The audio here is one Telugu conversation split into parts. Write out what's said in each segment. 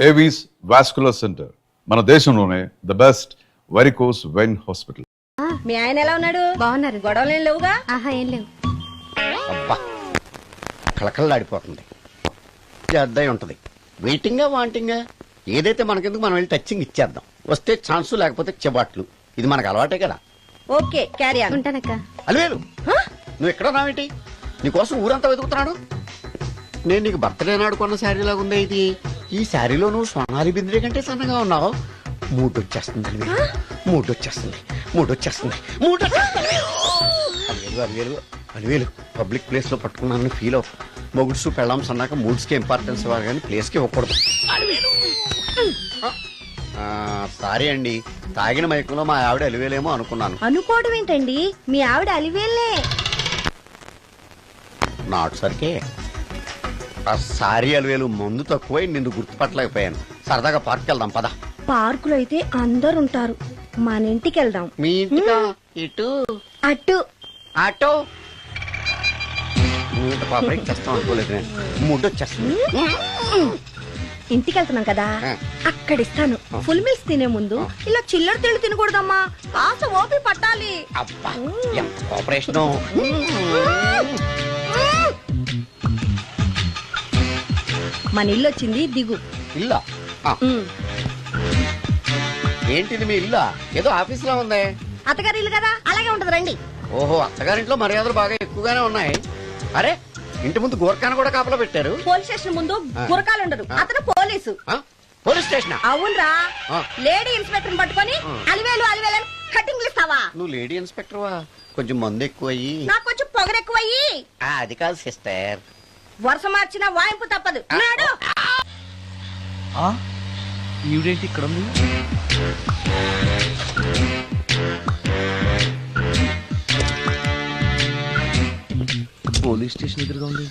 ఏవీస్ వాస్కులర్ సెంటర్, మన దేశంలోనే the best varicose vein hospital. మీ ఆయన ఎలా ఉన్నాడు? బాగున్నారు. గొడవలు ఏం లేవుగా? ఆహా, ఏం లేవు. అబ్బా కళకళలాడిపోతుంది. అద్దయి ఉంటది. వెయిటింగా వాంటింగా ఏదైతే మనకెందుకు మనం వెళ్ళి టచ్చింగ్ ఇచ్చేద్దాం. వస్తే ఛాన్సు లేకపోతే చెబాట్లు. ఇది మనకు అలవాటే కదా. Okay, carry on. ఉంటానక్క. అలివేలు నువ్వు ఎక్కడ రావేంటి? నీకోసం ఊరంతా వెతుకుతున్నాడు. నేను నీకు బర్త్డే నాడు కొన్న శారీ లాగా ఉంది ఇది. ఈ శారీలో నువ్వు సోనాలి బింద్రే కంటే సన్నగా ఉన్నావు. మూడొచ్చేస్తుంది అలివేలు, మూడొచ్చేస్తుంది, మూడొచ్చేస్తుంది, మూడొచ్చేస్తుంది. అలివేలు అలివేలు అలివేలు పబ్లిక్ ప్లేస్ లో పట్టుకున్నాను ఫీల్ అవు. మొగుడ్సు పెళ్ళాంస్ అన్నాక మూడ్స్ కి ఇంపార్టెన్స్ ఇవ్వాలి కానీ ప్లేస్ కి ఇవ్వకూడదు. సారీ అండి, తాగిన మైకంలో మా ఆవిడ అలివేలేమో అనుకున్నాను. అనుకోవడం ఏంటండి, మీ ఆవిడ అలివేలే. నాట్ సరికే సారీ అలివేలు, మందు తక్కువై నిన్ను గుర్తుపట్టలేకపోయాను. సరదాగా పార్క్ వెళ్దాం పద. పార్కులో అయితే అందరు ఉంటారు, మన ఇంటికి వెళ్దాం. మీ ఇంటికా? ఇటు అటు ఆటో పాపకి చేస్తాం అనుకోలేదు నేను. ముడ్డు వచ్చేస్తుంది. ఇంటికి వెళ్తున్నాం కదా, అక్కడ ఇస్తాను. ఫుల్ మీల్స్ తినే ముందు ఇలా చిల్లర తిళ్ళు తినకూడదమ్మా, కాస్త ఓపి పట్టాలి. అబ్బా ఎంత కోఆపరేషన్. మన ఇల్లు వచ్చింది, దిగు. ఇల్లా? ఏంటిది మీ ఇల్లా? ఏదో ఆఫీస్ లో ఉంది. అత్తగారి ఇల్లు కదా, అలాగే ఉంటది, రండి. ఓహో, అత్తగారింట్లో మర్యాదలు బాగా ఎక్కువగానే ఉన్నాయి. అరే ఇంటి ముందు గోర్ఖాన కూడా కాపలా పెట్టారు. పోలీస్ స్టేషన్ ముందు గురకాలు ఉండరు, అతను పోలీసు. Police station? అవునరా, లేడీ ఇన్స్పెక్టర్ పట్టుకొని అలివేలు అలివేలు కటింగ్లు ఇస్తావా? నువ్వు లేడీ ఇన్స్పెక్టర్ వా? కొంచెం మందు ఎక్కువయ్యి. నాకు కొంచెం పొగరెక్కువయ్యి. అది కాదు సిస్టర్, వరుస మార్చిన వాయింపు తప్పదు. నాడు ఈవిడేంటి ఇక్కడ ఉంది? పోలీస్ స్టేషన్ ఎదురుగా ఉంది.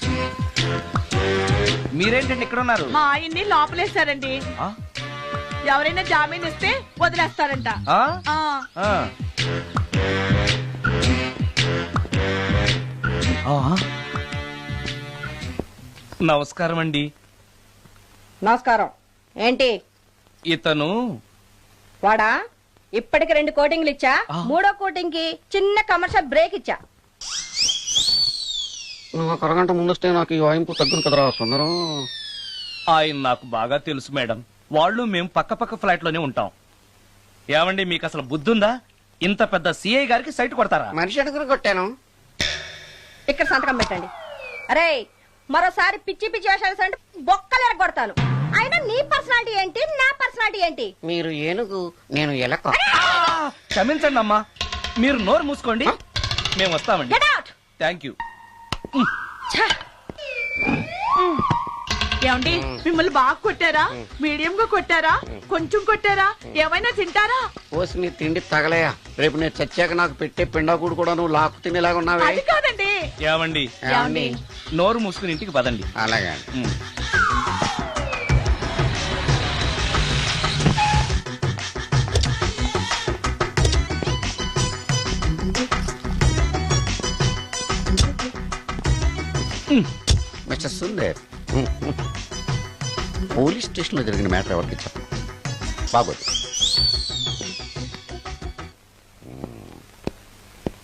మీరేంటండి ఇక్కడ ఉన్నారు? మా ఆయన్ని లోపలేస్తారండి. ఎవరైనా జామీన్ ఇస్తే వదిలేస్తారంట. నమస్కారం అండి. నమస్కారం. ఏంటి ఇతను? వాడా, ఇప్పటికి 2 కోటింగ్లు ఇచ్చా, 3వ కోటింగ్ కి చిన్న కమర్షియల్ బ్రేక్ ఇచ్చా. నువ్వు ఒక అరగంట ముందు వస్తే నాకు ఈ వాయింపు తగ్గును కదరా సుందరం. ఆయన నాకు బాగా తెలుసు మేడం. వాళ్ళు మేము పక్క పక్క ఫ్లాట్ లోనే ఉంటాం. ఏమండి, మీకు అసలు బుద్ధుందా? ఇంత పెద్ద సిఐ గారికి సైట్ కొడతారా? మనిషి అడుగురు కొట్టాను. ఇక్కడ సంతకం పెట్టండి. అరే, మరోసారి పిచ్చి పిచ్చి వేషాలు అంటే బొక్కలు ఎరగొడతాను. అయినా నీ పర్సనాలిటీ ఏంటి, నా పర్సనాలిటీ ఏంటి? మీరు ఏనుగు, నేను ఎలక. క్షమించండి అమ్మా, మీరు నోరు మూసుకోండి, మేము వస్తామండి. Get out! Thank you. ఏమండి, మిమ్మల్ని బాగా కొట్టారా? మీడియం గా కొట్టారా? కొంచెం కొట్టారా? ఏమైనా తింటారా? పోసి నీ తిండి తగలయా. రేపు నేను చచ్చాక నాకు పెట్టే పిండాకుడు కూడా నువ్వు లాక్కు తినేలాగా ఉన్నావే. అది కాదండి. ఏమండి, ఏమండి? నోరు మూసుకుని ఇంటికి పదండి. అలాగే. మిస్టర్ సుందర్, పోలీస్ స్టేషన్ లో జరిగిన మ్యాటర్ ఎవరికి చెప్పండి. బాగోదు.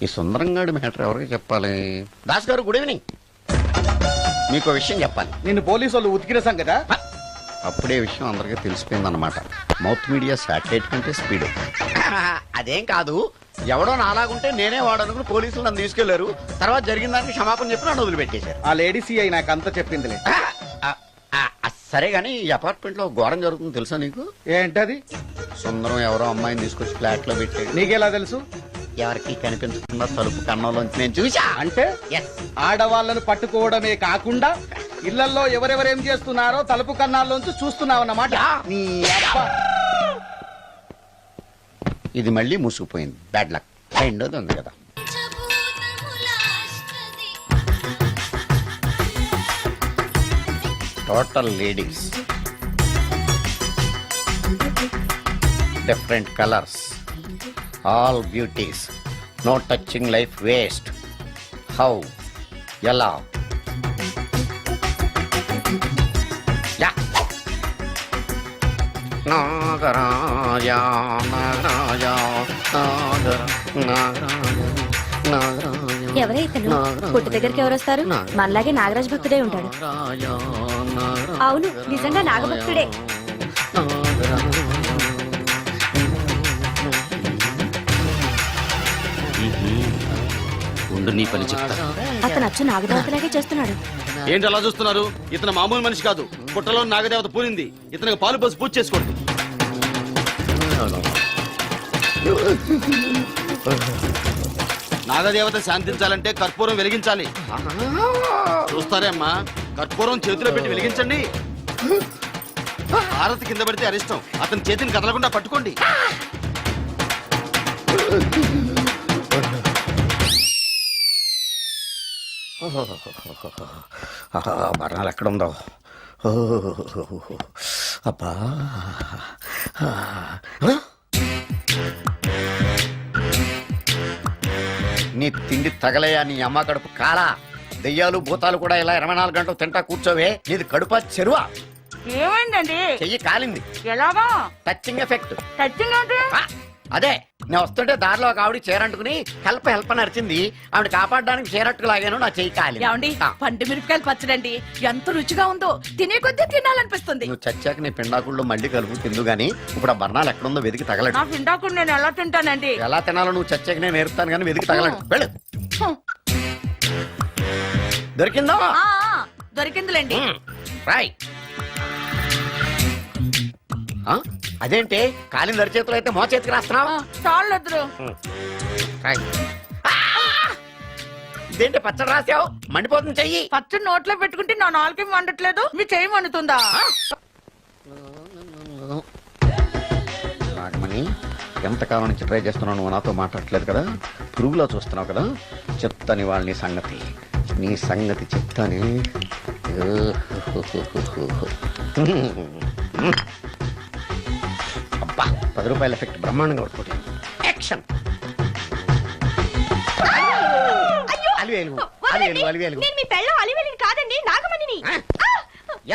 ఈ సుందరంగాడి మ్యాటర్ ఎవరికి చెప్పాలి? దాస్ గారు, గుడ్ ఈవినింగ్. మీకు విషయం చెప్పాలి. నిన్ను పోలీసు వాళ్ళు ఉతికిరేసాం కదా. అప్పుడే విషయం అందరికీ తెలిసిపోయిందన్నమాట. మౌత్ మీడియా శాటిలైట్ కంటే స్పీడ్. అదేం కాదు, ఎవడో నాలాగుంటే నేనే వాడనుకుని పోలీసులు నన్ను తీసుకెళ్లారు. తర్వాత జరిగిన దానికి క్షమాపణ చెప్పి నన్ను వదిలిపెట్టేశారు. ఆ లేడీ సిఐ నాకు అంతా చెప్పిందిలే. సరే గానీ ఈ అపార్ట్మెంట్ లో ఘోరం జరుగుతుంది తెలుసా నీకు? ఏంటది? సుందరం ఎవరో అమ్మాయిని తీసుకొచ్చి ఫ్లాట్ లో పెట్టాడు. నీకెలా తెలుసు? ఎవరికి కనిపించకుండా తలుపు కన్నంలోంచి నేను చూసా. అంటే ఆడవాళ్ళను పట్టుకోవడమే కాకుండా ఇళ్లలో ఎవరెవరేం చేస్తున్నారో తలుపు కన్నాల్లోంచి చూస్తున్నావన్నమాట. నీ అబ్బా. ఇది మళ్ళీ మూసుకుపోయింది. Bad luck. రెండోది ఉంది కదా. Total ladies, different colours, all beauties, no touching, life waste. How, ఎలా? నాగరాజ నాగరాజ ఎవరే ఇతను పుట్టు దగ్గరికి ఎవరు వస్తారు మనలాగే నాగరాజ భక్తుడే ఉంటాడు అవును నిజంగా నాగభక్తుడే ఉండు నీ పని చెప్తా. అతను అచ్చు నాగదేవతలాగే చేస్తున్నాడు ఏంటి అలా చూస్తున్నారు? ఇతను మామూలు మనిషి కాదు. పుట్టలో నాగదేవత పూనింది. ఇతనికి పాలు పోసి పూజ చేసుకోండి. నాగదేవత శాంతించాలంటే కర్పూరం వెలిగించాలి. చూస్తారే అమ్మా, కర్పూరం చేతిలో పెట్టి వెలిగించండి. హారతి కింద పడితే అరిష్టం. అతని చేతిని కదలకుండా పట్టుకోండి. మరణాలు ఎక్కడుందో అబ్బా నీ తిండి తగలయా నీ అమ్మ కడుపు కాలా దెయ్యాలు భూతాలు కూడా ఇలా 24 గంటలు తింటా కూర్చోవే నీది కడుపా చెరువా ఏమైందండి చెయ్యి కాలింది ఎలాగా టచింగ్ ఎఫెక్ట్ టచ్చింగ్ అంటే అదే నేను వస్తుంటే దారిలో ఒక ఆవిడ చీరంటుకుని హెల్ప్ అని అరిచింది ఆవిడ కాపాడడానికి చీరట్టుకు లాగాను నా చెయ్యి కాలి ఏమండి పండు మిరపకాయలు పచ్చడండి ఎంత రుచిగా ఉందో తినే కొద్దీ తినాలనిపిస్తుంది నువ్వు చచ్చాక నీ పిండాకుళ్ళు మళ్ళీ కలుపు తిందు గానీ ఇప్పుడు ఆ బర్ణాలు ఎక్కడుందో వెతికి తగలడు నా పిండాకుడు నేను ఎలా తింటానండి ఎలా తినాలో నువ్వు చచ్చాక నేను నేర్పుతాను కానీ వెతికి తగలడు వెళ్ళు దొరికిందా ఆ, దొరికిందిలేండి రాయ్ అదేంటి కాలిన దరిచేతులు అయితే మో చేతికి రాస్తున్నావు చాలు ఎదురు రాయ్. ఆ! ఇదేంటి పచ్చడి రాసావు మండిపోతుంది చెయ్యి పచ్చడి నోట్లో పెట్టుకుంటే నా నాలుగేం వండట్లేదు మీ చెయ్యి వండుతుందా నాగమణి ఎంతకాలం నుంచి ట్రై చేస్తున్నావు నువ్వు నాతో మాట్లాడట్లేదు కదా పురుగులో చూస్తున్నావు కదా చెప్తాను ఇవాళ నీ సంగతి చెప్తాను అబ్బా 10 రూపాయల ఎఫెక్ట్ బ్రహ్మాండంగా పడుకోండి యాక్షన్ అలివేలు నేను మీ పెళ్ళం అలివేలిని కాదండి నాగమణిని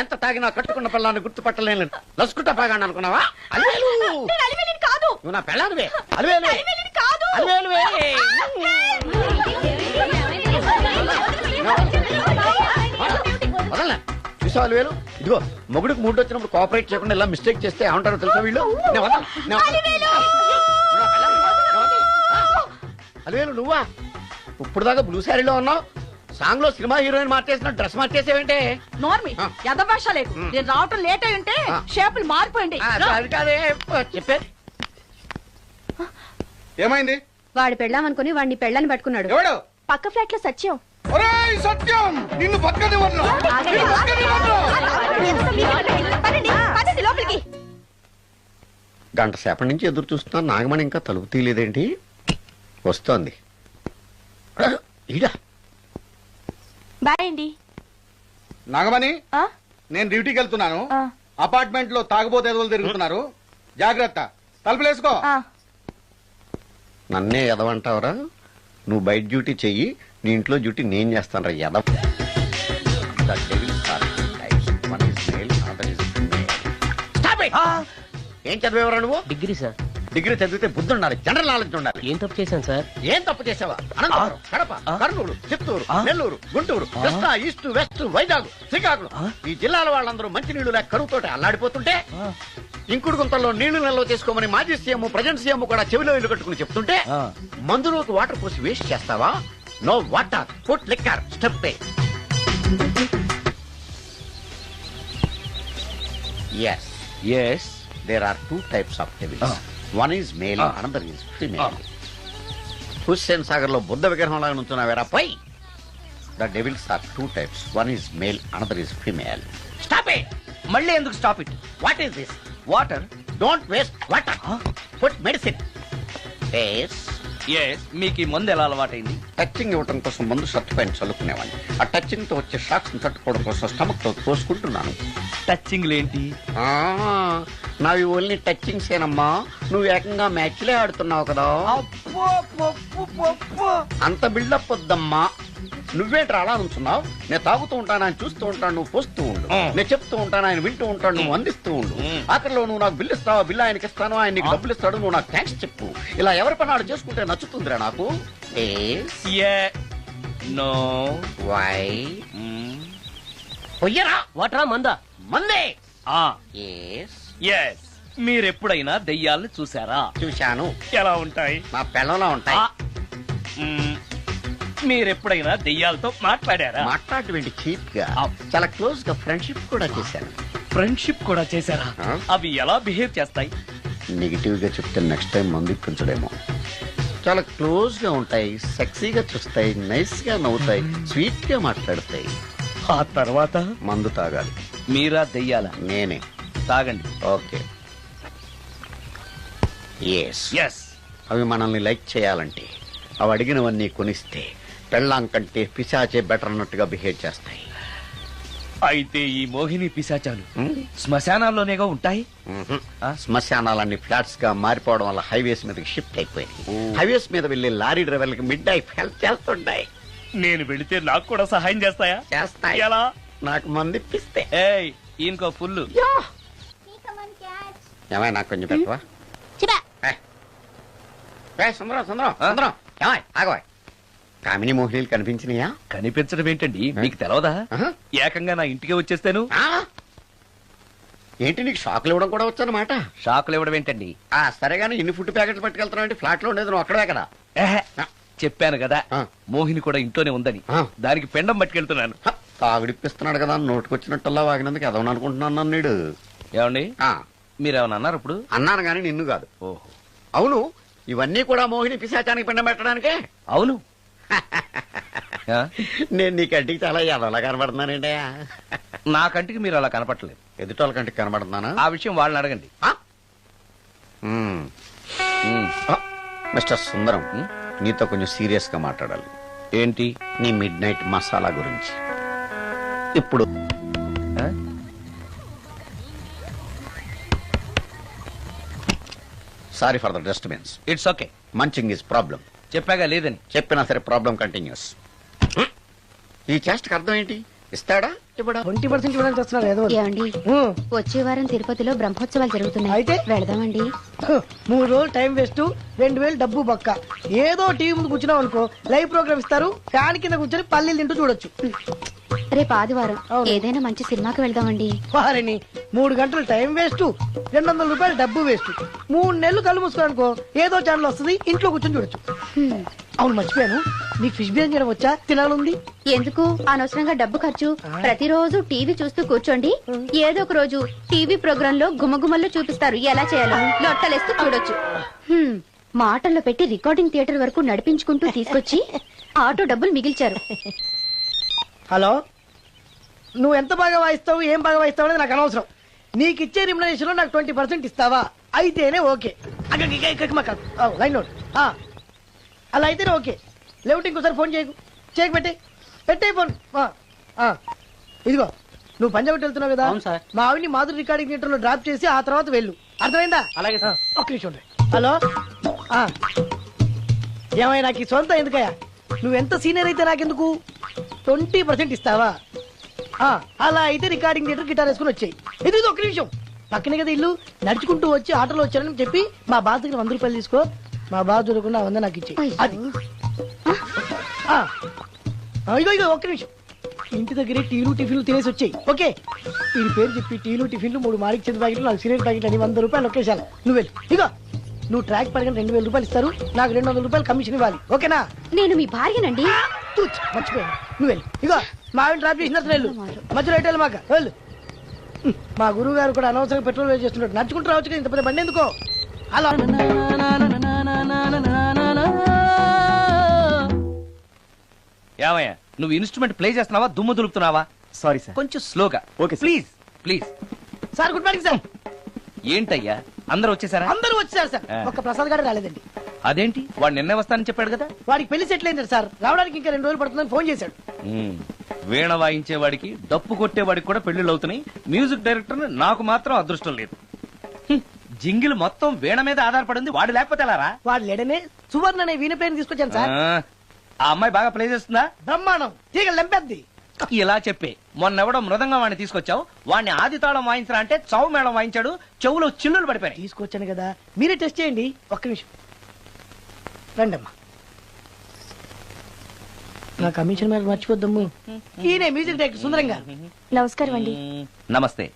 ఎంత తాగినా కట్టుకున్న పిల్లాన్ని గుర్తుపట్టలేను లసుకుంటా బాగా అనుకున్నావా అలివేలు నేను అలివేలిని కాదు నువ్వు నా పిల్లానివే అలివేలు అలివేలిని కాదు అలివేలువే వదలనా చూసావు అలివేలు ఇదిగో మొగుడికి మూడు వచ్చినప్పుడు కోఆపరేట్ చేయకుండా ఇలా మిస్టేక్ చేస్తే ఏమంటారో తెలుసా వీళ్ళు నేను వదలను, నేను వదలను. నువ్వు నా పిల్లానివి. అలివేలు నువ్వా ఇప్పుడు దాకా బ్లూ శారీలో ఉన్నావు సాంగ్ లో సినిమా హీరోయిన్ మార్చేసిన డ్రెస్ మార్చేసేవేంటే నోర్మి యథభాష లేదు నేను రావటం లేట్ అయి ఉంటే షేపులు మారిపోయింది అది కాదే చెప్పేది ఏమైంది? వాడి పెళ్ళామనుకుని వాడిని పెళ్ళని పట్టుకున్నాడు ఎవడు? పక్క ఫ్లాట్ లో సత్యం ఒరేయ్ సత్యం, నిన్ను బతకనివ్వను. నిన్ను బతకనివ్వను. పదండి లోపలికి గంట సేపటి నుంచి ఎదురు చూస్తున్నా నాగమణి ఇంకా తలుపు తీయలేదేంటి వస్తోంది ఈడా బాయ్ అండి నాగమణి, ఆ? నేను డ్యూటీకి వెళ్తున్నాను. ఆ. అపార్ట్మెంట్ లో తాగుబోతు ఎదవలు తిరుగుతున్నారు. జాగ్రత్త, తలుపులేసుకో. నన్నే ఎదవంటావరా నువ్వు బయట డ్యూటీ చెయ్యి నీ ఇంట్లో డ్యూటీ నేను చేస్తాను రా ఎదవ ఏం చదివేవరా నువ్వు డిగ్రీ సార్. డిగ్రీ చదివితే బుద్ధి ఉండాలి జనరల్ నాలెడ్జ్ ఉండాలి ఏం తప్పు చేశాను సార్? ఏం తప్పు చేసావా అనంతపురం కడప కర్నూలు చిత్తూరు నెల్లూరు గుంటూరు కృష్ణా ఈస్ట్ వెస్ట్ వైజాగ్ శ్రీకాకుళం ఈ జిల్లాల వాళ్ళందరూ మంచినీళ్లు లేక కరువుతోటి అల్లాడిపోతుంటే ఇంకుడు గుంతల్లో నీళ్లు నిల్వ చేసుకోమని మాజీ సీఎం ప్రజెంట్ సీఎం కూడా చెవిలో ఇల్లు కట్టుకుని చెప్తుంటే మందులోకి వాటర్ పోసి వేస్ట్ చేస్తావా no water food liquor step yes yes. there are two types of devils one is male another is female Hussain Sagar లో బుద్ధ విగ్రహం లాగా నుంచున్నావేరా పై the devils are two types one is male another is female stop it మళ్ళీ ఎందుకు stop it? what is this water. don't waste water put medicine yes yes. మీకు ఈ మందు ఎలా అలవాటైంది? టచింగ్ ఇవ్వడం కోసం ముందు షర్ట్ పైన చల్లుకునేవాడిని ఆ టచింగ్ తో వచ్చే షాక్స్ ని తట్టుకోవడం కోసం స్టమక్ తో తోసుకుంటున్నాను టచింగ్ లేంటి? నావి ఓన్లీ టచింగ్స్ ఏనమ్మా నువ్వు ఏకంగా మ్యాచ్లే ఆడుతున్నావు కదా అంత బిల్డప్ వద్దమ్మా నువ్వేంట్రా అలా నుంచున్నావు? నేను తాగుతూ ఉంటాను, ఆయన చూస్తూ ఉంటాను, నువ్వు పోస్తూ ఉండు. నేను చెప్తూ ఉంటాను, ఆయన వింటూ ఉంటాడు, నువ్వు అందిస్తూ ఉండు. ఆఖరిలో నువ్వు నాకు బిల్లు ఇస్తావా, బిల్లు ఆయనకి ఇస్తాను, ఆయన నీకు డబ్బులు ఇస్తాడు, నువ్వు నాకు థ్యాంక్స్ చెప్పు. ఇలా ఎవరి పని ఆడు చేసుకుంటే నచ్చుతుందిరా నాకు. నో వై పొయ్యరా వాటరా మందా మందే. ఎస్ మీరెప్పుడైనా దెయ్యాల్ని చూసారా? చూశాను. ఎలా ఉంటాయి? నా పిల్లలా ఉంటాయి. మీరెప్పుడైనా దెయ్యాలతో మాట్లాడారా? మాట్లాడేటువంటి చీప్ గా చాలా క్లోజ్ గా ఫ్రెండ్షిప్ కూడా చేశాను. ఫ్రెండ్షిప్ కూడా చేశారా? అవి ఎలా బిహేవ్ చేస్తాయి? నెగిటివ్ గా చెప్తే నెక్స్ట్ టైం మందు ఇప్పించడేమో. చాలా క్లోజ్ గా ఉంటాయి, సెక్సీగా చూస్తాయి, నైస్ గా నవ్వుతాయి, స్వీట్ గా మాట్లాడతాయి. ఆ తర్వాత మందు తాగాలి. మీరా దెయ్యాల? నేనే. తాగండి. ఓకే. ఎస్. ఎస్ అవి మనల్ని లైక్ చేయాలంటే అవి అడిగినవన్నీ కొనిస్తే పెళ్ళాం కంటే పిశాచే బెటర్ అన్నట్టుగా బిహేవ్ చేస్తాయి. అయితే ఈ మోహిని పిశాచాలు శ్మశానాల్లోనేగా ఉంటాయి? శ్మశానాలన్నీ ఫ్లాట్స్ గా మారిపోవడం వల్ల హైవేస్ మీదకి షిఫ్ట్ అయిపోయింది. హైవేస్ మీద వెళ్లి లారీ డ్రైవర్లకి మిడ్ నైట్ హెల్ప్ చేస్తుంటాయి. నేను వెళితే నాకు కూడా సహాయం చేస్తాయా? చేస్తాయి. ఎలా? నాకు మంది ఇప్పిస్తే. ఏయ్ ఇంకో ఫుల్. ఏమై నాకు కొంచెం పెట్టవా? సుందరం సుందరం సుందరం ఏమై ఆగవా? కామిని మోహినీలు కనిపించినాయా? కనిపించడం ఏంటండి, మీకు తెలవదా? ఏకంగా నా ఇంటికి వచ్చేస్తాను. ఏంటి నీకు షాకులు ఇవ్వడం కూడా వచ్చానమాట? షాకులు ఇవ్వడం ఏంటండి? సరేగాని ఇన్ని ఫుడ్ ప్యాకెట్లు పట్టుకెళ్తున్నావు అంటే ఫ్లాట్ లో ఉండేది నువ్వు అక్కడే కదా. చెప్పాను కదా మోహిని కూడా ఇంట్లోనే ఉందని. దానికి పెండం పట్టుకెళ్తున్నాను. తాగుడిప్పిస్తున్నాడు కదా, నోటుకొచ్చినట్టల్లా వాగినందుకు ఎదవని అనుకుంటున్నాను నీడు. ఏమండి మీరేమన్నా అన్నారు ఇప్పుడు? అన్నాను గాని నిన్ను కాదు. ఓహో అవును, ఇవన్నీ కూడా మోహిని పిశాచానికి పిండం పెట్టడానికే. అవును. నేను నీ కంటికి చాలా ఎదవలా కనబడుతున్నానండి. నా కంటికి మీరు అలా కనపడలేదు. ఎదుటోళ్ళ కంటికి కనబడుతున్నానా? ఆ విషయం వాళ్ళని అడగండి. మిస్టర్ సుందరం, నీతో కొంచెం సీరియస్ గా మాట్లాడాలి. ఏంటి? నీ మిడ్ నైట్ మసాలా గురించి. ఇప్పుడు sorry for the disturbance. It's okay. Munching is problem. చెప్పాగా లేదని. చెప్పినా సరే ప్రాబ్లం కంటిన్యూస్. ఈ చేష్టకి అర్థం ఏంటి? ఇస్తాడా ఇవ్వడా? 20% ఇవ్వడానికి వస్తున్నారు ఏదో. ఏమండి వచ్చే వారం తిరుపతిలో బ్రహ్మోత్సవాలు జరుగుతున్నాయి. అయితే వెళదామండి. 3 రోజులు టైం వేస్ట్, 2000 డబ్బు బొక్క. ఏదో టీవీ ముందు కూర్చున్నాం అనుకో, లైవ్ ప్రోగ్రామ్ ఇస్తారు, ఫ్యాన్ కింద కూర్చొని పల్లీలు తింటూ చూడొచ్చు. రేపు ఆదివారం ఏదైనా మంచి సినిమాకి వెళ్దామండి. వారిని 3 గంటలు టైం వేస్ట్, 200 రూపాయలు డబ్బు వేస్ట్. 3 నెలలు కళ్ళు మూసుకోనుకో, ఏదో ఛానల్ వస్తుంది, ఇంట్లో కూర్చొని చూడొచ్చు. అవును మర్చిపోయాను, నీకు ఫిష్ బిర్యానీ చేయడం వచ్చా? తినాలుంది. ఎందుకు అనవసరంగా డబ్బు ఖర్చు? ప్రతిరోజు టీవీ చూస్తూ కూర్చోండి, ఏదో ఒక రోజు టీవీ ప్రోగ్రామ్ లో గుమ్మగుమ్మల్లో చూపిస్తారు ఎలా చేయాలో. లొట్టలేస్తూ చూడొచ్చు. మాటల్లో పెట్టి రికార్డింగ్ థియేటర్ వరకు నడిపించుకుంటూ తీసుకొచ్చి ఆటో డబ్బులు మిగిల్చారు. హలో, నువ్వు ఎంత బాగా వాయిస్తావు, ఏం బాగా వాయిస్తావు అనేది నాకు అనవసరం. నీకు ఇచ్చే రిమ్యునరేషన్ లో నాకు 20% ఇస్తావా? అయితేనే ఓకే. Line note. అలా అయితేనే ఓకే. లేవుటి ఇంకోసారి ఫోన్ చేయకు పెట్టే ఫోన్. ఇదిగో నువ్వు పంజాబ్ వెళ్తున్నావు కదా, మా ఆవిడ్ని మాధురి రికార్డింగ్ థియేటర్ లో డ్రాప్ చేసి ఆ తర్వాత వెళ్ళు. అర్థమైందా? అలాగే. ఒక్క నిమిషం ఉండే. హలో, ఏమైనా నాకు ఈ సొంత ఎందుకయ్యా? నువ్వెంత సీనియర్ అయితే నాకెందుకు? 20% ఇస్తావా? అలా అయితే రికార్డింగ్ థియేటర్ గిటార్ వేసుకుని వచ్చాయి. ఇది ఒక్క నిమిషం, పక్కనే కదా ఇల్లు. నడుచుకుంటూ వచ్చి ఆటోలో వచ్చానని చెప్పి మా బాస్ దగ్గర 100 రూపాయలు తీసుకో. మా బాస్ దొరకకుండా 100 నాకు ఇచ్చి. అది ఇగో ఒక్క నిమిషం. ఇంటి దగ్గరే టీలు టిఫిన్లు తినేసి వచ్చాయి. ఓకే, వీడి పేరు చెప్పి టీలు టిఫిన్లు 3 మారికి చెంది ప్యాకెట్లు, 4 సిగరెట్ ప్యాకెట్లు అని 100 రూపాయలు ఒకేసారి. నువ్వు వెళ్ళు. ఇగో నువ్వు ట్రాక్ పడగానే 2000 రూపాయలు ఇస్తారు, నాకు 200 రూపాయలు కమిషన్ ఇవ్వాలి. ఓకేనా? నేను మీ భార్యనండి. మర్చిపోయాను. నువ్వు వెళ్ళు. ఇగో మా ఆవిడ డ్రాప్ చేసిన వెళ్ళు, మధ్యలో ఎట్టాలి మాకు వెళ్ళు. మా గురువు గారు కూడా అనవసరంగా పెట్రోల్ వేస్ట్ చేస్తున్నాడు. నడుచుకుంటూ రావచ్చు కదా, ఇంత పెద్ద బండి ఎందుకో. అలా ఏమయ్యా నువ్వు ఇన్స్ట్రుమెంట్ ప్లే చేస్తున్నావా, దుమ్ము దులుపుతున్నావా? Sorry sir. కొంచెం స్లోగా. Okay please please. Sir good morning sir. ఏంటయ్యా అందరూ వచ్చేసారా? అందరూ వచ్చారు సార్, ఒక్క ప్రసాద్ గారు రాలేదండి. అదేంటి, వాడు నిన్నే వస్తానని చెప్పాడు కదా. వాడికి పెళ్లి సెటిల్ అయింది సార్, రావడానికి ఇంకా 2 రోజులు పడుతుందని ఫోన్ చేశాడు. వీణ వాయించేవాడికి డప్పు కొట్టేవాడికి కూడా పెళ్లిళ్ళు అవుతున్నాయి. మ్యూజిక్ డైరెక్టర్ నాకు మాత్రం అదృష్టం లేదు. జింగిల్ మొత్తం వీణ మీద ఆధారపడింది, వాడు లేకపోతే ఎలా రా? వాడు లేడనే సువర్ణ అనే వీణ పేరు తీసుకొచ్చాను సార్. ఆ అమ్మాయి బాగా ప్లే చేస్తుందా? బ్రహ్మాండం, తీగ లెంపెద్ది. ఇలా చెప్పి మొన్నెవడో మృదంగం వాడిని తీసుకొచ్చావు, వాడిని ఆది తాళం వాయించరా అంటే చౌ మేళం వాయించాడు, చెవులో చిల్లులు పడిపోయాయి. తీసుకొచ్చాను కదా, మీరే టెస్ట్ చేయండి. ఒక్క నిమిషం రండమ్మా. నా కమిషన్ మీద మర్చిపోద్దమ్ము. ఈయనే మ్యూజిక్ డైరెక్టర్ సుందరం గారు. నమస్కారం అండి. నమస్తే.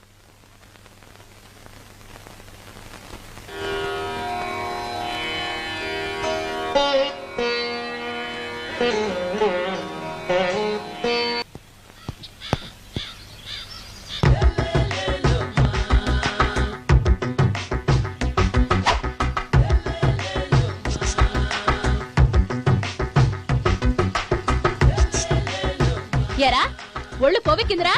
ఎరా ఒళ్ళు కొవ్వెక్కిందిరా?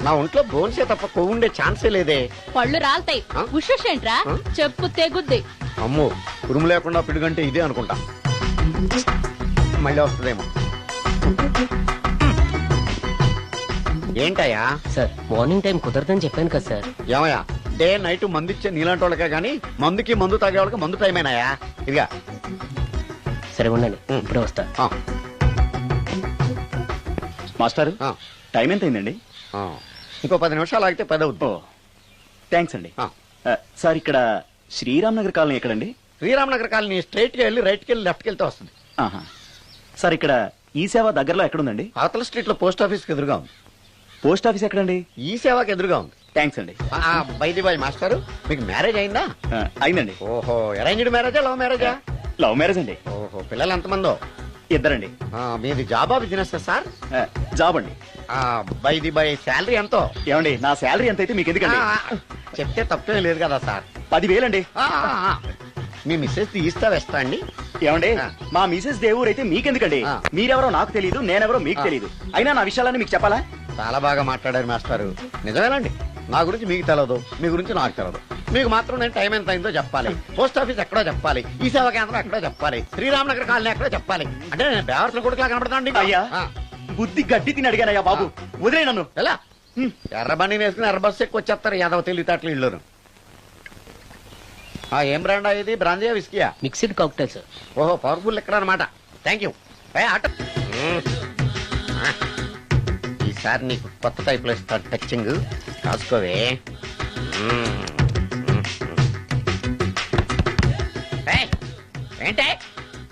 నా ఒంట్లో బోన్సే తప్ప కొవ్వుండే ఛాన్సే లేదే. పళ్ళు రాల్తాయి. ఆ? ఉషేంట్రా? ఆ? చెప్పు తెగుద్ది. అమ్మో, ఉరుము లేకుండా పిడుగంటే ఇదే అనుకుంటా. మళ్ళీ వస్తుందేమో. ఏంటయ్యా? సార్ మార్నింగ్ టైం కుదరదని చెప్పాను కదా సార్. ఏమయ్యా, డే నైట్ మందు ఇచ్చే నీలాంటి వాళ్ళకే గానీ మందుకి మందు తాగే వాళ్ళకి మందు టైమేనాయా? ఇదిగా సరే ఉండండి, ఇప్పుడే వస్తా. ఆ, మాస్టర్ ఆ, టైం ఎంత అయిందండి? ఆ. ఇంకో 10 నిమిషాలు ఆగితే 10 అవుతుంది. థ్యాంక్స్ అండి. ఆ. సార్ ఇక్కడ శ్రీరామ్ నగర్ కాలనీ ఎక్కడండి? శ్రీరామనగర్ కాలనీ స్ట్రైట్ గా వెళ్ళి రైట్ కి వెళ్ళి లెఫ్ట్ కి వెళ్తే వస్తుంది. ఆహా. సార్ ఇక్కడ ఈ సేవ దగ్గరలో ఎక్కడుందండి? అవతల స్ట్రీట్ లో పోస్ట్ ఆఫీస్ కి ఎదురుగా ఉంది. పోస్ట్ ఆఫీస్ ఎక్కడండి? ఈ సేవకి ఎదురుగా ఉంది. థ్యాంక్స్ అండి. బైది బాయ్ మాస్టారు, మీకు మ్యారేజ్ అయిందా? అయిందండి. ఓహో, అరేంజ్డ్ మ్యారేజా లవ్ మ్యారేజా? లవ్ మ్యారేజ్ అండి. ఓహో, పిల్లలు ఎంతమందో? ఇద్దరండి. మీది జాబా బిజినెస్ సార్? జాబ్ అండి. బైది బై శాలరీ ఎంతో? ఏమండి, నా శాలరీ ఎంత అయితే మీకు ఎందుకండి? చెప్తే తప్పే లేదు కదా సార్. 10,000 అండి. మీ మిస్సెస్ ఇస్తా వేస్తా అండి. ఏమండి, ఆ. మా మిసెస్ దేవురు అయితే మీకెందుకండి? ఆ. మీరెవరో నాకు తెలియదు, నేనెవరో మీకు ఆ. తెలియదు. అయినా నా విషయాలన్నీ మీకు చెప్పాలా? చాలా బాగా మాట్లాడారు మాస్టారు. నిజమేనండి, నా గురించి మీకు తెలియదు, మీ గురించి నాకు తెలియదు. మీకు మాత్రం నేను టైం ఎంత అయిందో చెప్పాలి, పోస్ట్ ఆఫీస్ ఎక్కడో చెప్పాలి, ఈ సేవా కేంద్రం ఎక్కడో చెప్పాలి, శ్రీరామనగర్ కాలనీ ఎక్కడో చెప్పాలి. అంటే నేను బేవర్సల కొడుకులా కనబడతానండి. అయ్యా, బుద్ధి గడ్డి తిని అడిగానయ్యా బాబు, వదిలే నన్ను. ఎలా ఎర్రబండి వేసుకుని ఎర్ర బస్సు ఎక్కువ వచ్చేస్తారు యాదవ తెలివితేటలు ఇళ్ళును. ఏం బ్రాండ్ ఇది? బ్రాందియా విస్కియా? Mixed cocktail sir. ఓహో, పవర్ఫుల్ ఎక్కడ అనమాట. Thank you. ఆటో ఈసారి నీకు కొత్త టైప్ లో ఇస్తాను టచ్చింగ్, కాసుకోవే. ఏంటే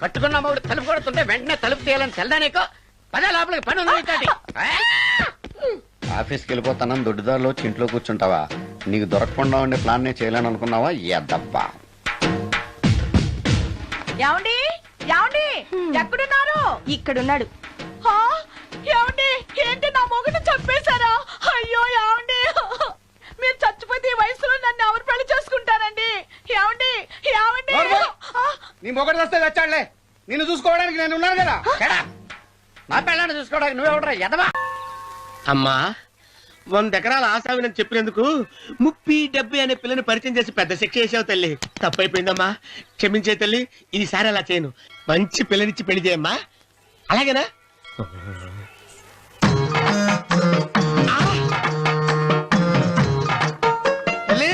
కట్టుకున్న మూడు తలుపు కొడుతుంటే వెంటనే తలుపు తీయాలని తెల్దా నీకు? పదే లోపలికి పని ఉంది నీతోటి. ఆఫీస్కి వెళ్ళిపోతానని దొడ్డిదారిలో ఇంట్లో కూర్చుంటావా? నీకు దొరకకుండా ఉండే ప్లాన్ నే చేయాలని అనుకున్నావా? ఎద్దబ్బా. ఏమండి ఏమండి ఎక్కడున్నారు? ఇక్కడున్నాడు. హా? ఏమండి, ఏంటి నా మొగుడు చంపేశారా? అయ్యో ఏమండి, మీరు చచ్చిపోతే ఈ వయసులో నన్ను ఎవరు పెళ్లి చేసుకుంటారండి? ఏమండి ఏమండి? ఆ, నీ మొగడు వస్తే వచ్చాడులే, నిన్ను చూసుకోవడానికి నేను ఉన్నాను కదా. నా పిల్లని చూసుకోవడానికి నువ్వెవడరా ఎదవా? అమ్మా, 100 ఎకరాల ఆశావినని చెప్పినందుకు 30-70 అనే పిల్లని పరిచయం చేసి పెద్ద శిక్ష చేసావు తల్లి. తప్పైపోయిందమ్మా, క్షమించే తల్లి. ఈసారి అలా చేయను, మంచి పిల్లనిచ్చి పెళ్లి చేయమ్మా. అలాగేనా? తల్లి,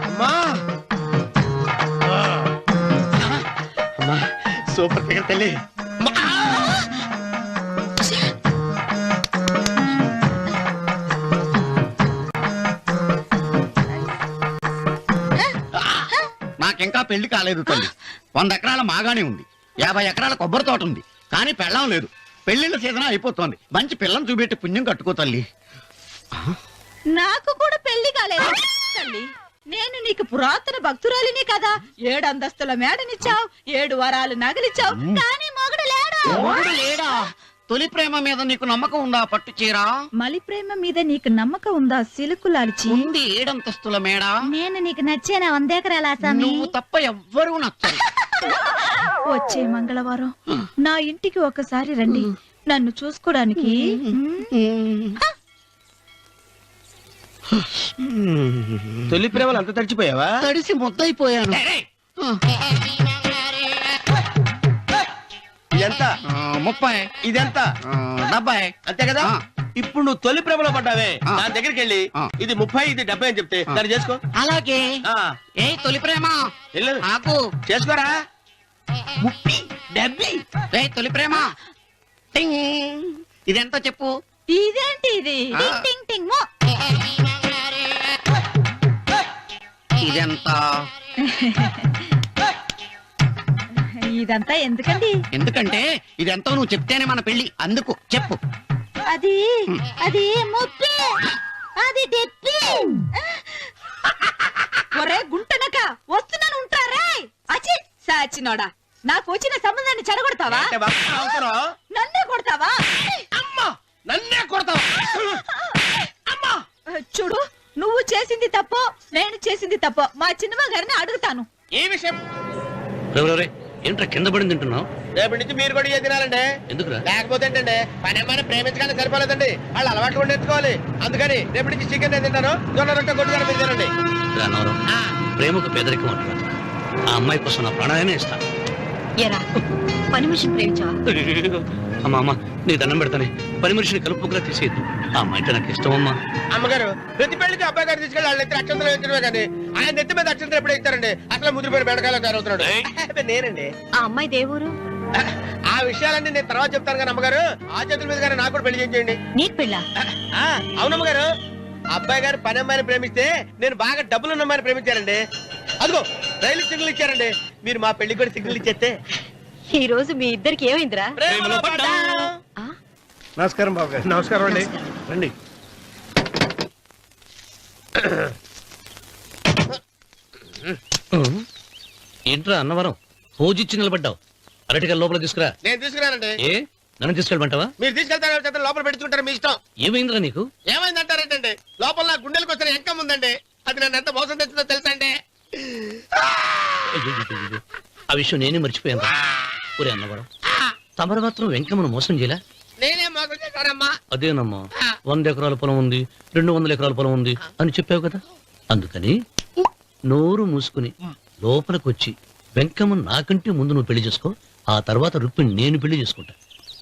అమ్మా. అమ్మా, సూపర్ ఫిగర్ తల్లి. నాకింకా పెళ్లి కాలేదు తల్లి. 100 ఎకరాల మాగానే ఉంది, 50 ఎకరాల కొబ్బరి తోట ఉంది, కానీ పెళ్ళం లేదు. పెళ్లిళ్ళ సీజన్ అయిపోతుంది. మంచి పిల్లని చూపెట్టి పుణ్యం కట్టుకో తల్లి. నాకు కూడా పెళ్లి కాలేదు తల్లి. నేను నీకు పురాతన భక్తురాలిని కదా. 7 అంతస్తుల మేడనిచ్చావు, 7 వరాలు నగలిచ్చావు, కానీ మొగుడు లేడు. మొగుడు లేడా? తొలి ప్రేమ మీద నీకు నమ్మకం ఉందా? పట్టు చీర మలి ప్రేమ మీద నీకు నమ్మకం ఉందా? సిలుకులాల్చి ఉంది. 7 అంతస్తుల మేడ. నేను నీకు నచ్చేనా? 100 ఎకరాల ఆసామి. నువ్వు తప్ప ఎవ్వరూ నచ్చరు. వచ్చే మంగళవారం నా ఇంటికి ఒకసారి రండి, నన్ను చూసుకోవడానికి. తొలి ప్రేమలు అంత తడిచిపోయావా? తడిసి ముద్దయిపోయాను. ఇదెంత? 30. ఇదెంత? 70. అంతే కదా. ఇప్పుడు నువ్వు తొలి ప్రేమలో పడ్డావే, నా దగ్గరికి వెళ్ళి ఇది 30 ఇది 70 అని చెప్తే దాన్ని చేసుకో. అలాగే. ఏ తొలి ప్రేమ వెళ్ళు, నాకు చేసుకోరా. 30, 70. ఏ తొలి ప్రేమ టింగ్. ఇదెంతో చెప్పు. ఇదేంటి ఇది ఆ. టింగ్ టింగ్ మో. ఇదెంత? ఇదంతా ఎందుకండి? ఎందుకంటే ఇదెంతో నువ్వు చెప్తేనే మన పెళ్లి. అందుకు చెప్పు. అది అది ముప్పి, అది డెప్పి. ఒరే గుంటనక వస్తున్నాను ఉంటారే. అచి సాచినోడా, నాకు వచ్చిన సంబంధాన్ని చెడగొడతావా? అంటే బాబు అవసరం. నన్నే కొడతావా? అమ్మా నన్నే కొడతావు. అమ్మా చూడు, నువ్వు చేసింది తప్పో నేను చేసింది తప్పో మా చిన్నమ్మ గారిని అడుగుతాను. ఈ విషయం ఏంట్రా కింద పడింది తింటున్నావు? రేపటి నుంచి మీరు కూడా ఇదే తినాలండి. ఎందుకురా? లేకపోతే ఏంటండి పని అమ్మాయిని ప్రేమించడానికి సరిపోలేదండి, వాళ్ళు అలవాట్లు కూడా నేర్చుకోవాలి. అందుకని రేపటి నుంచి చికెన్ నేను తింటాను, జొన్న రొట్టె కొట్టుకొని మీరు తినండి. రానవరం ప్రేమకు పేదరికం అంటారు. ఆ అమ్మాయి కోసం నా ప్రాణాలనే ఇస్తా. ఎరా పని మనిషిని ప్రేమించావా? అమ్మా అమ్మ నీ దండం పెడతానే, పని మనిషిని కలుపుకులా తీసేయద్దు. ఆ అమ్మాయి అంటే నాకు ఇష్టం అమ్మా. అమ్మగారు ప్రతి పెళ్లికి అబ్బాయి గారు తీసుకెళ్ళి వాళ్ళ ఎత్తి అక్షంతలు వేయించడమే కానీ ఆయన నెత్తి మీద అక్షంతలు ఎప్పుడు ఇస్తారండి? అసలు ముదిరిపోయిన బెడకాయలు తయారవుతున్నాడు. నేనండి. ఆ అమ్మాయి దేవురు ఆ విషయాలన్నీ నేను తర్వాత చెప్తాను కానీ అమ్మగారు, ఆ చేతుల మీద కానీ నాకు కూడా పెళ్లి చేయండి. నీకు పెళ్ళా? అవునమ్మగారు, అబ్బాయి గారు పని అమ్మాయిని ప్రేమిస్తే నేను బాగా డబ్బులున్న అమ్మాయిని ప్రేమించారండి. అదిగో రైలు సిగ్నల్ ఇచ్చారండి. మీరు మా పెళ్లికి కూడా సిగ్నల్ ఇచ్చేస్తే ఈ రోజు మీ ఇద్దరికి ఏమైందిరా? ప్రేమలో పడ్డాం. నమస్కారం బాబు గారు. నమస్కారం అండి. రండి. ఏంట్రా అన్నవరం పూజిచ్చి నిలబడ్డావు? అరటిగా లోపల తీసుకురా. నేను తీసుకురానండి. ఏ నన్ను తీసుకెళ్ళమంటావా? మీరు తీసుకెళ్తారో చేత లోపల పెట్టుకుంటారు, మీ ఇష్టం. ఏమైందిరా నీకు? ఏమైందంటారేంటండి? లోపల నా గుండెలకు వచ్చిన ఎంకం ఉందండి, అది నన్ను ఎంత మోసం తెచ్చిందో తెలుసా అండి? అయ్యయ్యయ్యయ్యో. ఆ విషయం నేనే మర్చిపోయాను. ఒరే అన్నవరం, తమరు మాత్రం వెంకమ్మను మోసం చేయలే? నేనే మోసం చేశానమ్మా. అదేనమ్మా, 100 ఎకరాల పొలం ఉంది, 200 ఎకరాల పొలం ఉంది అని చెప్పావు కదా. అందుకని నోరు మూసుకుని లోపలికి వచ్చి వెంకమ్మను నాకంటే ముందు నువ్వు పెళ్లి చేసుకో. ఆ తర్వాత రుక్మిణి నేను పెళ్లి చేసుకుంటా.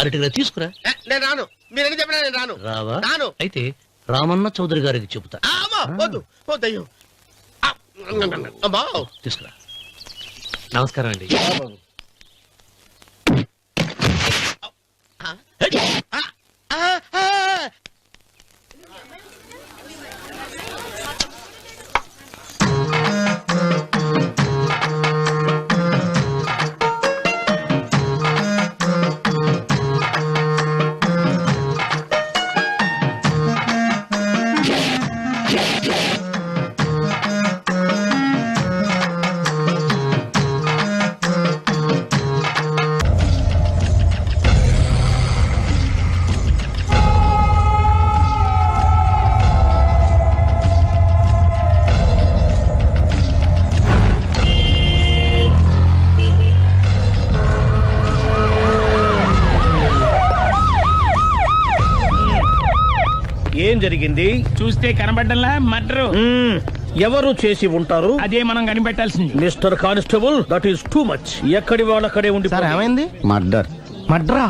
అరటిగా తీసుకురా. నేను రాను. మీరని చెప్పినా నేను రాను. రావా? రాను. అయితే రామన్న చౌదరి గారికి చెబుతా. అమ్మా వద్దు వద్దయ్యో. అమ్మా తీసుకురా. నమస్కారం అండి. ఏం జరిగింది? చూస్తే కనబడ్డంలా మర్డరు. ఎవరు చేసి ఉంటారు? అదే మనం కనిపెట్టాల్సింది. Mister constable, that is too much. ఎక్కడి వాళ్ళక్కడే ఉండి. ఏమైంది? మర్డర్. మడ్రా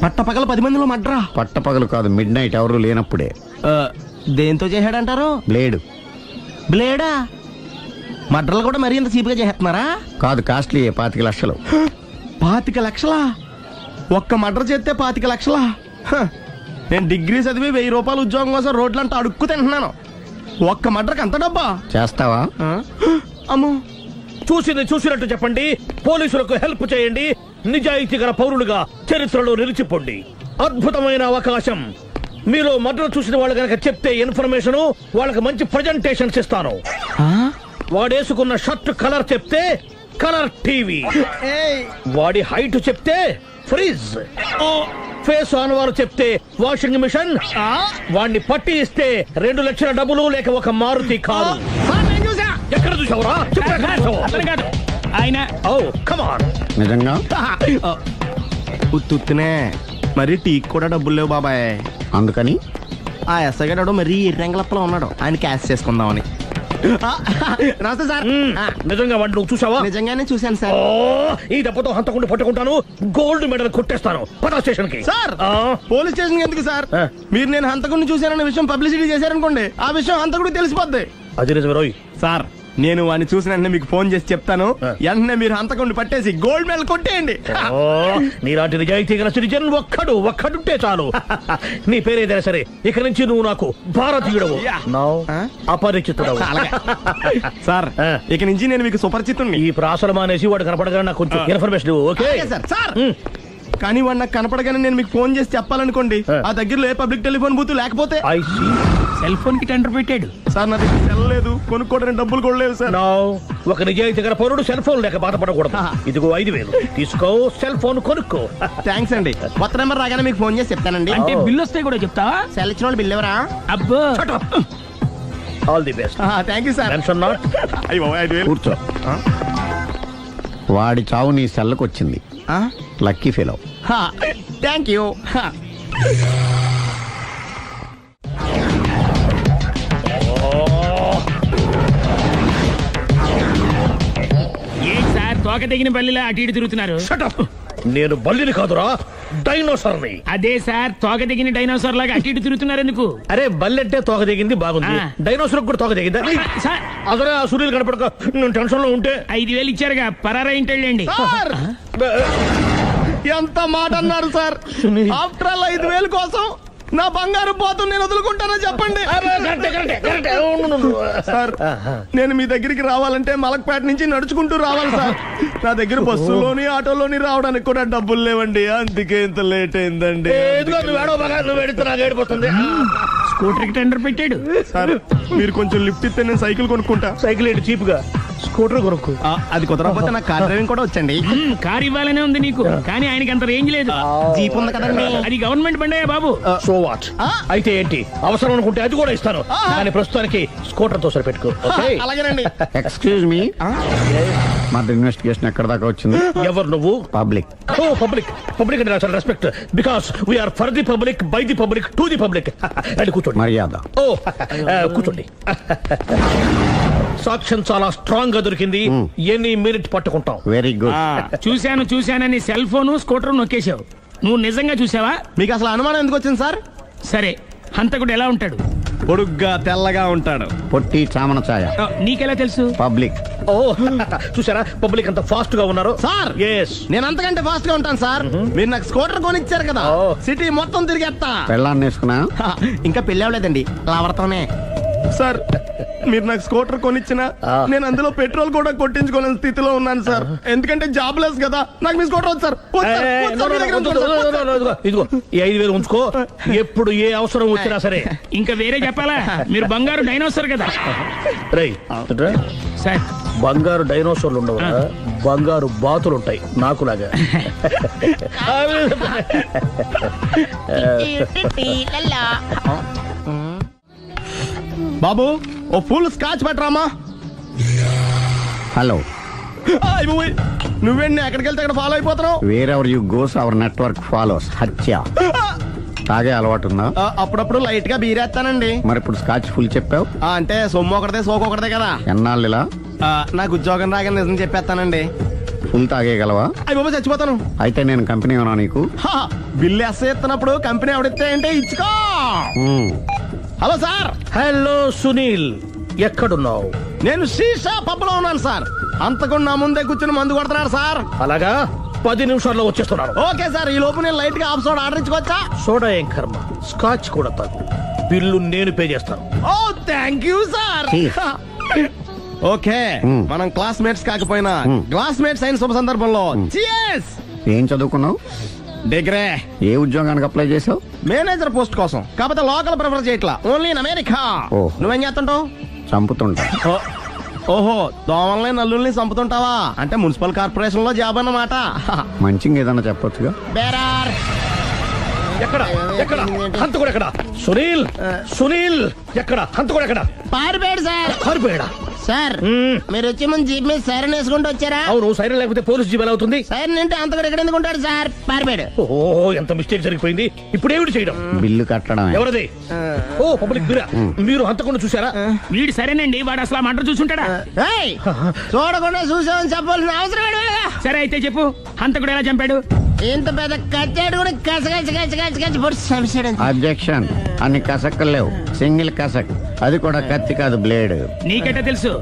పట్ట పగల 10 మందిలో మడ్రా. పట్టపగలు కాదు, మిడ్ నైట్ ఎవరు లేనప్పుడే. దేంతో చేశాడంటారు? బ్లేడ్. బ్లేడా? మడ్రలు కూడా మరీ ఇంత చీప్ గా చేస్తున్నారా? కాదు, కాస్ట్లీ 25 లక్షలు. 25 లక్షలా? ఒక్క మడ్ర చేస్తే 25 లక్షలా? హ, నేను డిగ్రీ చదివి 1000 రూపాయలు ఉద్యోగం కోసం రోడ్లంతా అడుక్కు తింటున్నాను. ఒక్క మడ్రకి అంత డబ్బా? చేస్తావా? అమ్మో. చూసింది చూసినట్టు చెప్పండి. పోలీసులకు హెల్ప్ చేయండి. నిజాయితీ గల పౌరులుగా చరిత్రలో నిలిచిపోండి. అద్భుతమైన అవకాశం. మీలో మర్డర్ చూసిన వాళ్ళు కనుక చెప్తే ఇన్ఫర్మేషన్, వాళ్ళకి మంచి ప్రజెంటేషన్స్ ఇస్తాను. వాడేసుకున్న షర్ట్ కలర్ చెప్తే కలర్ టీవీ, వాడి హైట్ చెప్తే ఫ్రిజ్, ఫేస్ ఆన్ వారు చెప్తే వాషింగ్ మిషన్, వాడిని పట్టి ఇస్తే 2 లక్షల డబ్బులు లేక ఒక మారుతి కారు. ఎక్కడ చూసావురా? అతను కాదు ఆయన. Oh come on. నిజంగా? ఉత్తునే మరి టీకి కూడా డబ్బులు లేవు బాబాయ్. అందుకని ఆ ఎస్ఐ గారు మరీ ఎర్రంగలప్పలో ఉన్నాడు, ఆయన క్యాష్ చేసుకుందామని. నమస్తే సార్. నిజంగా వాడిని నువ్వు చూసావా? నిజంగానే చూశాను సార్. ఈ దెబ్బతో హంతకుండా పట్టుకుంటాను, గోల్డ్ మెడల్ కొట్టేస్తాను. పద స్టేషన్ కి. సార్, పోలీస్ స్టేషన్ ఎందుకు సార్? మీరు నేను హంతకుడిని చూశానన్న విషయం పబ్లిసిటీ చేశారనుకోండి, ఆ విషయం హంతకుడికి తెలిసిపోద్ది. అది నిజమే రోయ్. సార్, నేను వాడిని చూసిన వెంటనే మీకు ఫోన్ చేసి చెప్తాను. వెంటనే మీరు హంతకుండా పట్టేసి గోల్డ్ మెడల్ కొట్టేయండి. ఓ, నీలాంటి నిజాయితీ గల సిటిజన్ ఒక్కడుంటే చాలు. నీ పేరేదైనా సరే ఇక నుంచి నువ్వు నాకు భారతీయుడవు, అపరిచితుడవు. సార్ ఇక నుంచి నేను మీకు సుపరిచితుణ్ణి. ఈ ప్రాసలు మానేసి వాడు కనపడగా నాకు కొంచెం ఇన్ఫర్మేషన్ ఓకే సార్. కానీ వాడు నాకు కనపడగానే నేను మీకు ఫోన్ చేసి చెప్పాలనుకోండి, ఆ దగ్గరలో ఏ పబ్లిక్ టెలిఫోన్ బూత్ లేకపోతే సెల్ ఫోన్ కి టెండర్ పెట్టాడు సార్. నా దగ్గర సెల్ లేదు, కొనుక్కోవడానికి డబ్బులు కూడా లేవు సార్. ఒక నిజాయితీ గల పౌరుడు సెల్ ఫోన్ లేక బాధపడకూడదు. ఇదిగో 5,000 తీసుకో, సెల్ ఫోన్ కొనుక్కో. థ్యాంక్స్ అండి. కొత్త నెంబర్ రాగానే మీకు ఫోన్ చేసి చెప్తానండి. అంటే బిల్ వస్తే కూడా చెప్తావా? సెల్ ఇచ్చిన వాళ్ళు బిల్ ఎవరా? అబ్బో all the best. Thank you sir. Tension not. కూర్చో. వాడి చావు నీ సెల్లకు వచ్చింది. Lucky fellow. Thank you. ఏంటి సార్ తోక తెగిన బల్లిలా అటు ఇటు తిరుగుతున్నారు? నేను బల్లిని కాదురా, డైనోసార్ని. అదే సార్ తోక తెగిన డైనోసార్ లాగా అటు ఇటు తిరుగుతున్నారు ఎందుకు? అరే బల్లెట్టే తోక దిగింది బాగుంది, డైనోసార్ కూడా తోక దిగిందా? సార్ అదరే ఆ సూర్యులు కనపడక నేను టెన్షన్ లో ఉంటే 5,000 ఇచ్చారుగా, పరారా ఇంటండి. ఎంత మాట అన్నారు సార్. ఆఫ్టర్ ఆల్ 5,000 కోసం నా బంగారు పోతుంది నేను వదులుకుంటానా చెప్పండి సార్. నేను మీ దగ్గరికి రావాలంటే మలక్పేట నుంచి నడుచుకుంటూ రావాలి సార్. నా దగ్గర బస్సులోని ఆటోలోని రావడానికి కూడా డబ్బులు లేవండి, అందుకే ఇంత లేట్ అయిందండి. స్కూటర్ కి టెండర్ పెట్టాడు సార్. మీరు కొంచెం లిఫ్ట్ ఇస్తే నేను సైకిల్ కొనుక్కుంటా. సైకిల్ ఏంటి చీప్ గా, స్కూటర్ కొనుక్కు. అది కుదరకపోతే నాకు కార్ డ్రైవింగ్ కూడా వచ్చండి. కార్ ఇవ్వాలనే ఉంది నీకు, కానీ ఆయనకి అంత రేంజ్ లేదు. జీప్ ఉంది కదండి. అది గవర్నమెంట్ బండే బాబు. So what? అయితే ఏంటి, అవసరం అనుకుంటే అది కూడా ఇస్తాను, కానీ ప్రస్తుతానికి స్కూటర్ తో సరిపెట్టుకో. అలాగేనండి. ఎక్స్క్యూజ్ మీ, మా ఇన్వెస్టిగేషన్ ఎక్కడ దాకా వచ్చింది? ఎవరు నువ్వు? పబ్లిక్. ఓ పబ్లిక్. పబ్లిక్ అంటే చాలా respect, because we are for the public, by the public, to the public. అది కూర్చోండి. మర్యాద. ఓ కూర్చోండి. సాక్ష్యం చాలా స్ట్రాంగ్ గా దొరికింది, ఎన్ని మినిట్ పట్టుకుంటాం. Very good. చూశానని సెల్ ఫోన్ స్కూటర్ నొక్కేశావు. నువ్వు నిజంగా చూసావా? మీకు అసలు అనుమానం ఎందుకు వచ్చింది సార్? సరే, హంతకుడు ఎలా ఉంటాడు? పొడుగ్గా తెల్లగా ఉంటాడు. పొట్టి చామన ఛాయ. నీకెలా తెలుసు? పబ్లిక్. ఓ చూసారా పబ్లిక్ అంత ఫాస్ట్ గా ఉన్నారు సార్. ఎస్, నేను అంతకంటే ఫాస్ట్ గా ఉంటాను సార్. మీరు నాకు స్కూటర్ కొనిచ్చారు కదా, సిటీ మొత్తం తిరిగేస్తా. పెళ్ళాన్ని వేసుకున్నా? ఇంకా పెళ్ళి అవ్వలేదండి, లావర్తోనే. సార్ మీరు నాకు స్కూటర్ కొనిచ్చిన నేను అందులో పెట్రోల్ కూడా కొట్టించుకోలేని స్థితిలో ఉన్నాను సార్. ఎందుకంటే జాబ్ లెస్ కదా. నాకు మీ స్కూటర్ వద్దు సార్. ఇదిగో ఈ 5,000 ఉంచుకో, ఎప్పుడు ఏ అవసరం వచ్చినా సరే. ఇంకా వేరే చెప్పాలా? మీరు బంగారు డైనోసార్ కదా. రై సార్, బంగారు డైనోసార్లు ఉండవు, బంగారు బాతులు ఉంటాయి నాకులాగా. బాబు ఓ ఫుల్ స్కాచ్ పట్టరామా. హలో. నువ్వేంటి ఎక్కడికి వెళ్తే అక్కడ ఫాలో అయిపోతున్నావు? Wherever you goes our network follows. హత్య. తాగే అలవాటు ఉందా? అప్పుడప్పుడు లైట్ గా బీరేస్తానండి. మరి ఇప్పుడు స్కాచ్ ఫుల్ చెప్పావు అంటే సొమ్ము ఒకటిదే సోకు ఒకటిదే కదా. ఎన్నాళ్ళు ఇలా? నాకు ఉద్యోగం రాగానే నిజం చెప్పేస్తానండి. ఫుల్ తాగేయగలవా? అయ్యి బాబు చచ్చిపోతాను. అయితే నేను కంపెనీ ఉన్నా నీకు? బిల్లు ఎస్ఐ ఎత్తున్నప్పుడు కంపెనీ ఎవడిస్తే అంటే ఇచ్చుకో. Hello sir. హలో సునీల్, ఎక్కడున్నావు? నేను శీషా పబ్లో ఉన్నాను సార్. అంతకుండా నా ముందే కూర్చుని మందు కొడుతున్నాడు సార్. అలాగా, 10 నిమిషాల్లో వచ్చేస్తున్నాను. Okay sir. ఈ లోపు నేను లైట్ గా హాఫ్ సోడా ఆర్డర్ ఇచ్చుకోవచ్చా? సోడా ఏం కర్మ, స్కాచ్ కూడా తాగు, బిల్లు నేను పే చేస్తాను. ఓ థ్యాంక్ యూ సార్. ఓకే, మనం క్లాస్మేట్స్ కాకపోయినా క్లాస్మేట్స్ అయిన శుభ సందర్భంలో cheers. ఏం చదువుకున్నావు? డిగ్రీ. ఏ ఉద్యోగానికి అప్లై చేసావు? మేనేజర్ పోస్ట్ కోసం. కాకపోతే లోకల్ ప్రిఫర్ చేయట్లా, ఓన్లీ ఇన్ అమెరికా. నువ్వేం చేస్తుంటావు? చంపుతుంటా. ఓహో, దోమల్ని నల్లుల్ని చంపుతుంటావా? అంటే మున్సిపల్ కార్పొరేషన్ లో జాబ్ అన్నమాట. మంచిగా ఏదన్నా చెప్పొచ్చుగా. బేరార్. ఎక్కడ ఎక్కడ హంతకుడు ఎక్కడ? సునీల్, సునీల్ ఎక్కడ? హంతకుడు ఎక్కడ? పారిపోయాడు సార్. పారిపోయాడా? సార్ మీరు వచ్చే ముందు జీప్ మీద సైరన్ వేసుకుంటూ వచ్చారా? అవును, సైరన్ లేకపోతే పోలీస్ జీప్ ఎలా అవుతుంది? సైరన్ అంటే అంతకుడు ఎక్కడ ఎందుకు ఉంటాడు సార్? పారిపోయాడు. ఓ ఎంత మిస్టేక్ జరిగిపోయింది. ఇప్పుడు ఏమిటి చేయడం? బిల్లు కట్టడం. ఎవరది? ఓ పబ్లిక్ మీరా? మీరు హంతకుండా చూసారా? వీడు సరేనండి, వాడు అసలు మంట చూసుంటాడా? చూడకుండా చూసామని చెప్పాల్సిన అవసరం. సరే అయితే చెప్పు, హంతకుడు ఎలా చంపాడు? ఇంత పెద్ద కచ్చాడు కూడా కసగచ్చి పొడి సమస్యడు. అబ్జెక్షన్. అన్ని కసక్కులు లేవు, సింగిల్ కసక్, అది కూడా కత్తి కాదు బ్లేడ్. నీకెట్టా తెలుసు?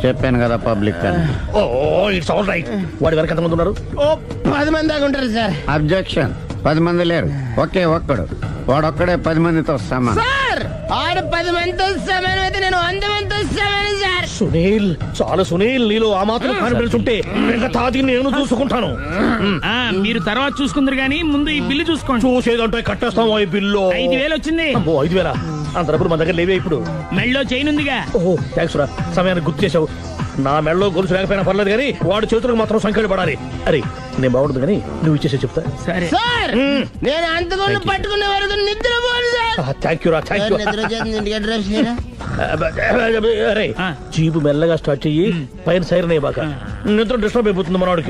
చెప్పాను కదా పబ్లిక్ అని. Oh it's all right. వాడి వరకు ఎంతమంది ఉన్నారు? ఓ 10 మంది దాకా ఉంటారు సార్. అబ్జెక్షన్. 10 మంది లేరు, ఒకే ఒక్కడు. వాడొక్కడే 10 మందితో సమానం. సార్ ఆడు 10 మందితో సమానం అయితే నేను 100 మందితో సమానం సార్. సునీల్, చాలా సునీల్, నీలో ఆ మాత్రం కాన్ఫిడెన్స్ ఉంటే మిగతాది నేను చూసుకుంటాను. ఆ, మీరు తర్వాత చూసుకుందరు గానీ ముందు ఈ బిల్లు చూసుకోండి. చూసేదంటే కట్టేస్తాం ఈ బిల్లు. 5,000 వచ్చింది. అమ్మో 5,000? అంత డబ్బులు మన దగ్గర లేవే ఇప్పుడు. మెళ్ళో చైన్ ఉందిగా. ఓహో థ్యాంక్స్ రా, సమయానికి గుర్తు చేసావు. నా మెడలో గొలుసు లేకపోయినా పర్లేదు కానీ వాడి చేతులకు మాత్రం సంఖ్యలు పడాలి. అరే నేను బాగుంటుంది కానీ నువ్వు ఇచ్చేసే చెప్తా. సరే సార్ నేను అంతకుండా పట్టుకునే వరకు నిద్రపోను సార్. థ్యాంక్ యూ రా, థ్యాంక్ యూ. నిద్ర వచ్చేస్తుంది, ఇంటికి అడ్రస్ చేయరా? అరే జీపు మెల్లగా స్టార్ట్ చెయ్యి, పైన సైరన్ అయ్యి బాగా నిద్ర డిస్టర్బ్ అయిపోతుంది మనవాడికి.